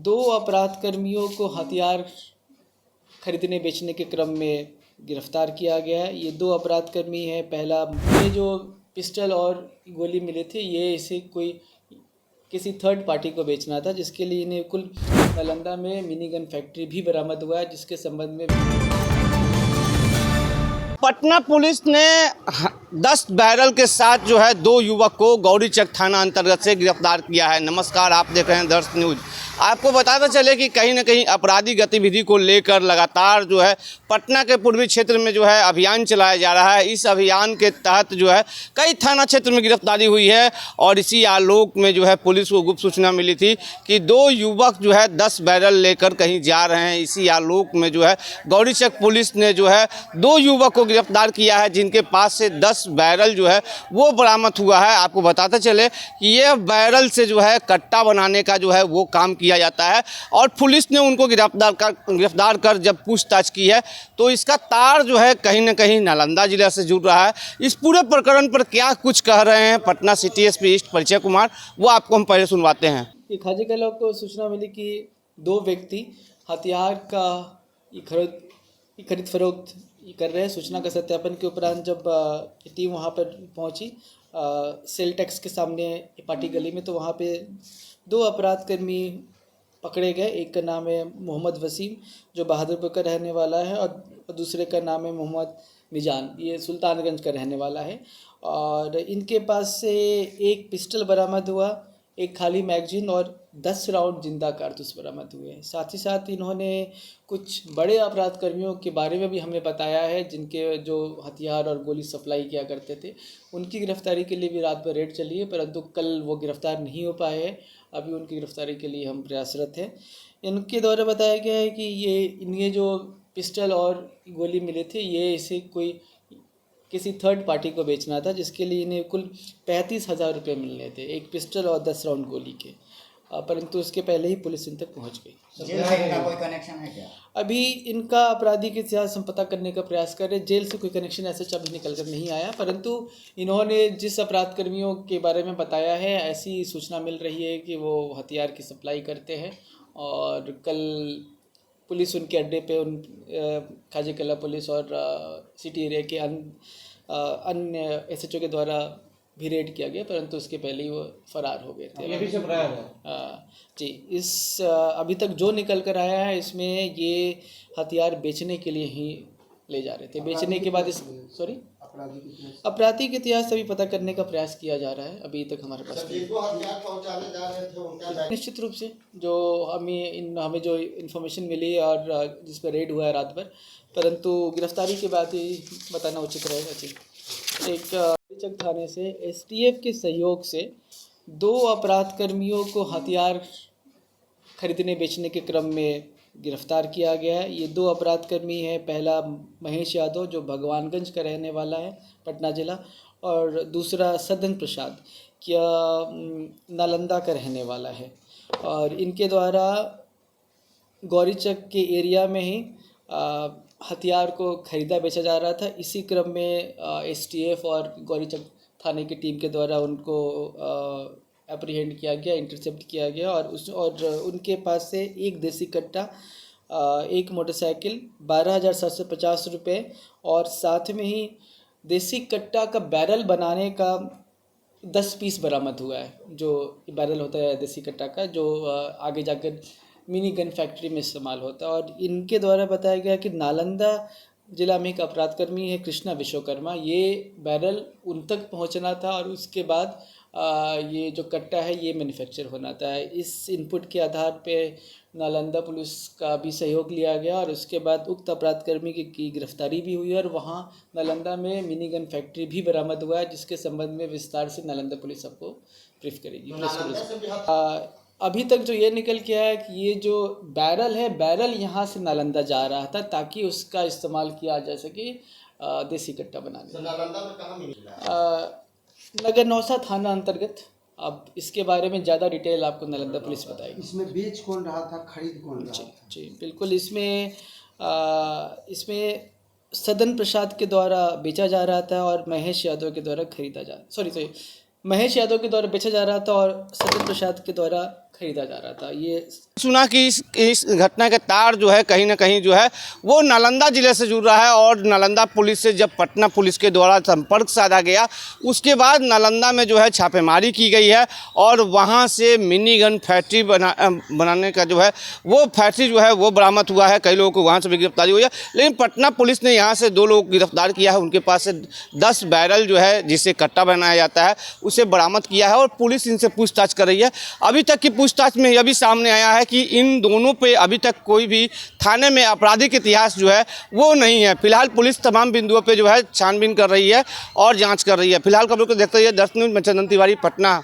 दो अपराध कर्मियों को हथियार खरीदने बेचने के क्रम में गिरफ्तार किया गया है। ये दो अपराध कर्मी हैं। पहला, ये जो पिस्टल और गोली मिले थे ये इसे कोई किसी थर्ड पार्टी को बेचना था, जिसके लिए इन्हें कुल नालंदा में मिनी गन फैक्ट्री भी बरामद हुआ है, जिसके संबंध में पटना पुलिस ने 10 बैरल के साथ जो है 2 युवक को गौरीचक थाना अंतर्गत से गिरफ्तार किया है। नमस्कार, आप देख रहे हैं दर्श न्यूज। आपको बताते चले कि कहीं न कहीं आपराधिक गतिविधि को लेकर लगातार जो है पटना के पूर्वी क्षेत्र में जो है अभियान चलाया जा रहा है। इस अभियान के तहत जो है कई थाना क्षेत्र में गिरफ्तारी हुई है और इसी आलोक में जो है पुलिस को गुप्त सूचना मिली थी कि 2 युवक जो है 10 बैरल लेकर कहीं जा रहे हैं। इसी आलोक में जो है गौरीचक पुलिस ने जो है 2 युवक को गिरफ्तार किया है, जिनके पास से 10 बैरल जो है वो बरामद हुआ है। आपको बताते चले कि ये बैरल से जो है कट्टा बनाने का जो है वो काम किया जाता है और पुलिस ने उनको गिरफ्तार कर जब पूछताछ की है तो इसका तार जो है कहीं न कहीं नालंदा जिला से जुड़ रहा है। इस पूरे प्रकरण पर क्या कुछ कह रहे हैं पटना सिटी एसपी ईस्ट परिचय कुमार, वो आपको हम पहले सुनवाते हैं। खाजी कला को सूचना मिली कि 2 व्यक्ति हथियार का खरीद फरोख्त कर रहे हैं। सूचना का सत्यापन के उपरांत जब टीम वहां पर पहुंची सेल टैक्स के सामने पार्टी गली में, तो वहां पे 2 अपराध कर्मी पकड़े गए। एक का नाम है मोहम्मद वसीम, जो बहादुरपुर का रहने वाला है, और दूसरे का नाम है मोहम्मद मिजान, ये सुल्तानगंज का रहने वाला है। और इनके पास से एक पिस्टल बरामद हुआ, एक खाली मैगजीन और 10 राउंड जिंदा कारतूस बरामद हुए हैं। साथ ही साथ इन्होंने कुछ बड़े अपराध कर्मियों के बारे में भी हमें बताया है, जिनके जो हथियार और गोली सप्लाई किया करते थे। उनकी गिरफ्तारी के लिए भी रात भर रेड चली है, परंतु कल वो गिरफ्तार नहीं हो पाए हैं। अभी उनकी गिरफ्तारी के लिए हम प्रयासरत हैं। इनके द्वारा बताया गया है कि इन्हें जो पिस्टल और गोली मिले थे ये इसे कोई किसी थर्ड पार्टी को बेचना था, जिसके लिए इन्हें कुल 35,000 रुपये मिलने थे, एक पिस्टल और 10 राउंड गोली के। परंतु उसके पहले ही पुलिस इन तक पहुंच गई। जेल से इनका कोई कनेक्शन है क्या? अभी इनका आपराधिक इतिहास हम पता करने का प्रयास कर रहे हैं। जेल से कोई कनेक्शन ऐसे अभी निकल कर नहीं आया, परंतु इन्होंने जिस अपराध कर्मियों के बारे में बताया है, ऐसी सूचना मिल रही है कि वो हथियार की सप्लाई करते हैं। और कल पुलिस उनके अड्डे पे खाजी कला पुलिस और सिटी एरिया के अन्य SHO के द्वारा भी रेड किया गया, परंतु उसके पहले ही वो फरार हो गए थे। ये भी सब रहा है जी। अभी तक जो निकल कर आया है इसमें ये हथियार बेचने के लिए ही ले जा रहे थे। बेचने के बाद आपराधिक इतिहास अभी पता करने का प्रयास किया जा रहा है। अभी तक हमारे पास निश्चित रूप से जो हमें जो इन्फॉर्मेशन मिली और जिस पर रेड हुआ है रात भर, परंतु गिरफ्तारी के बाद ही बताना उचित रहेगा। जी, एक गौरीचक थाने से STF के सहयोग से 2 अपराध कर्मियों को हथियार खरीदने बेचने के क्रम में गिरफ्तार किया गया है। ये 2 अपराध कर्मी हैं। पहला महेश यादव, जो भगवानगंज का रहने वाला है, पटना जिला, और दूसरा सदन प्रसाद, क्या नालंदा का रहने वाला है। और इनके द्वारा गौरीचक के एरिया में ही हथियार को खरीदा बेचा जा रहा था। इसी क्रम में STF और गौरीचक थाने की टीम के द्वारा उनको एप्रीहेंड किया गया, इंटरसेप्ट किया गया, और उनके पास से एक देसी कट्टा, एक मोटरसाइकिल, 12,750 रुपये, और साथ में ही देसी कट्टा का बैरल बनाने का 10 पीस बरामद हुआ है। जो बैरल होता है देसी कट्टा का, जो आगे जाकर मिनी गन फैक्ट्री में इस्तेमाल होता है। और इनके द्वारा बताया गया कि नालंदा जिला में एक अपराधकर्मी है कृष्णा विश्वकर्मा, ये बैरल उन तक पहुंचना था और उसके बाद ये जो कट्टा है ये मैन्युफैक्चर होना था। इस इनपुट के आधार पे नालंदा पुलिस का भी सहयोग लिया गया और उसके बाद उक्त अपराधकर्मी की गिरफ्तारी भी हुई और वहाँ नालंदा में मिनी गन फैक्ट्री भी बरामद हुआ है, जिसके संबंध में विस्तार से नालंदा पुलिस आपको ब्रीफ करेगी। अभी तक जो ये निकल के आया है कि ये जो बैरल है, बैरल यहाँ से नालंदा जा रहा था ताकि उसका इस्तेमाल किया जा सके देसी कट्टा बनाने। नालंदा में कहाँ मिला? नगर नौसा थाना अंतर्गत। अब इसके बारे में ज़्यादा डिटेल आपको नालंदा पुलिस बताएगी। इसमें बेच कौन रहा था, खरीद कौन रहा था? जी बिल्कुल। इसमें सदन प्रसाद के द्वारा बेचा जा रहा था और महेश यादव के द्वारा महेश यादव के द्वारा बेचा जा रहा था और सदन प्रसाद के द्वारा खरीदा जा रहा था। ये सुना कि इस घटना के तार जो है कहीं ना कहीं जो है वो नालंदा ज़िले से जुड़ रहा है और नालंदा पुलिस से जब पटना पुलिस के द्वारा संपर्क साधा गया उसके बाद नालंदा में जो है छापेमारी की गई है और वहाँ से मिनी गन फैक्ट्री बनाने का जो है वो फैक्ट्री जो है वो बरामद हुआ है। कई लोगों को वहाँ से भी गिरफ्तारी हुई है, लेकिन पटना पुलिस ने यहाँ से 2 लोग गिरफ्तार किया है। उनके पास से 10 बैरल जो है जिससे कट्टा बनाया जाता है उसे बरामद किया है और पुलिस इनसे पूछताछ कर रही है। अभी तक की पूछताछ में यह भी सामने आया है कि इन दोनों पे अभी तक कोई भी थाने में आपराधिक इतिहास जो है वो नहीं है। फिलहाल पुलिस तमाम बिंदुओं पे जो है छानबीन कर रही है और जांच कर रही है। फिलहाल खबरों को देखते रहिए दर्श न्यूज़ में चंदन तिवारी, पटना।